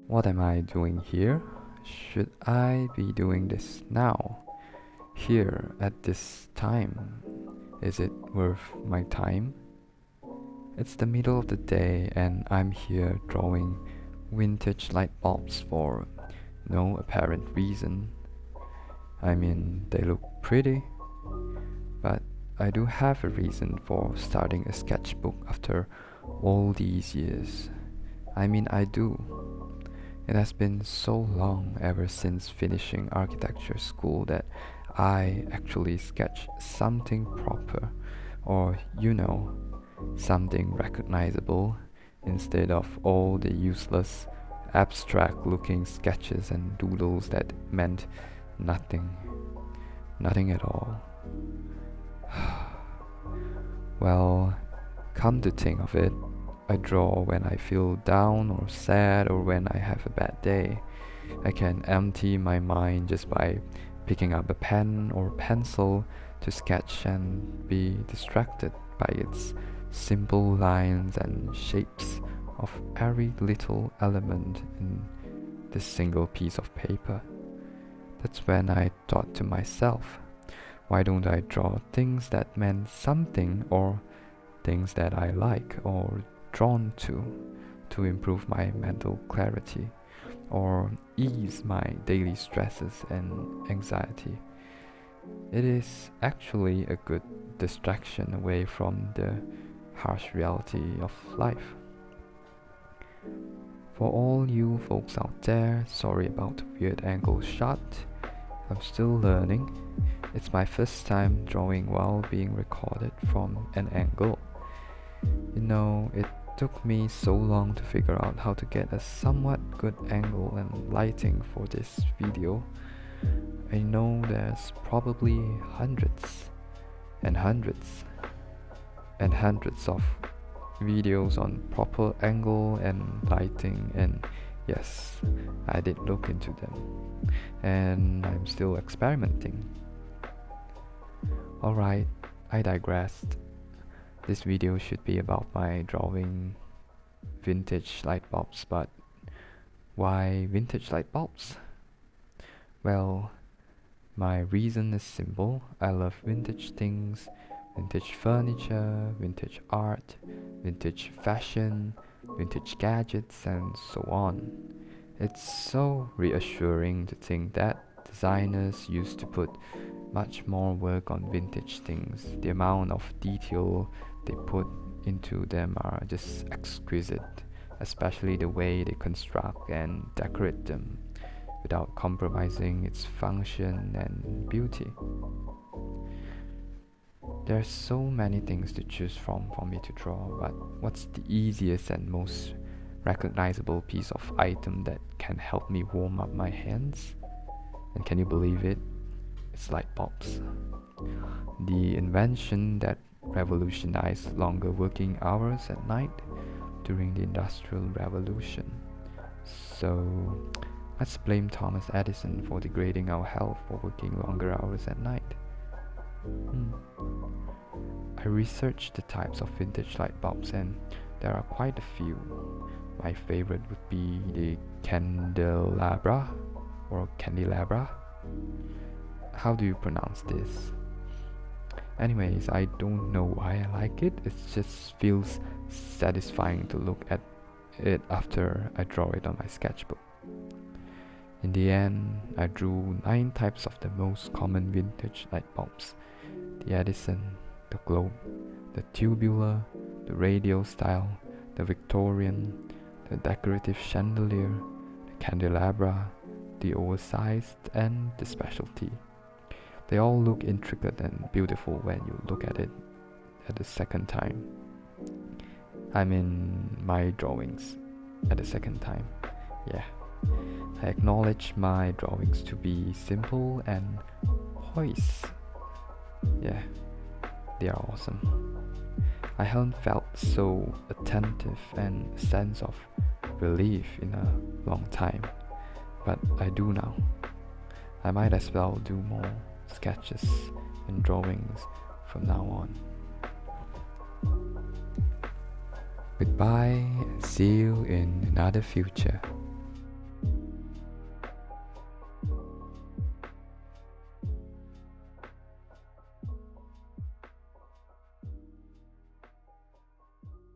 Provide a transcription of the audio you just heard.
What am I doing here? Should I be doing this now? Here at this time? Is it worth my time? It's the middle of the day and I'm here drawing vintage light bulbs for no apparent reason. I mean, they look pretty, but I do have a reason for starting a sketchbook after all these years. I do. It has been so long ever since finishing architecture school that I actually sketched something proper, or something recognizable, instead of all the useless, abstract looking sketches and doodles that meant nothing. Nothing at all. Well, come to think of it, I draw when I feel down or sad or when I have a bad day. I can empty my mind just by picking up a pen or pencil to sketch and be distracted by its simple lines and shapes of every little element in this single piece of paper. That's when I thought to myself, why don't I draw things that meant something, or things that I like or drawn to improve my mental clarity or ease my daily stresses and anxiety. It is actually a good distraction away from the harsh reality of life. For all you folks out there, sorry about the weird angle shot. I'm still learning. It's my first time drawing while being recorded from an angle. It took me so long to figure out how to get a somewhat good angle and lighting for this video. I know there's probably hundreds and hundreds and hundreds of videos on proper angle and lighting, and yes, I did look into them, and I'm still experimenting. Alright, I digressed. This video should be about my drawing vintage light bulbs, but why vintage light bulbs? Well, my reason is simple. I love vintage things, vintage furniture, vintage art, vintage fashion, vintage gadgets, and so on. It's so reassuring to think that designers used to put much more work on vintage things. The amount of detail they put into them are just exquisite, especially the way they construct and decorate them without compromising its function and beauty. There are so many things to choose from for me to draw, but what's the easiest and most recognizable piece of item that can help me warm up my hands? And can you believe it? It's light bulbs. The invention that revolutionized longer working hours at night during the Industrial Revolution. So let's blame Thomas Edison for degrading our health for working longer hours at night. I researched the types of vintage light bulbs, and there are quite a few. My favorite would be the candelabra or candelabra. How do you pronounce this? Anyways, I don't know why I like it. It just feels satisfying to look at it after I draw it on my sketchbook. In the end, I drew 9 types of the most common vintage light bulbs: the Edison, the globe, the tubular, the radial style, the Victorian, the decorative chandelier, the candelabra, the oversized, and the specialty. They all look intricate and beautiful when you look at it at the second time. I mean, my drawings at the second time. Yeah. I acknowledge my drawings to be simple and poised. Yeah, they are awesome. I haven't felt so attentive and a sense of relief in a long time, but I do now. I might as well do more sketches and drawings from now on. Goodbye and see you in another future.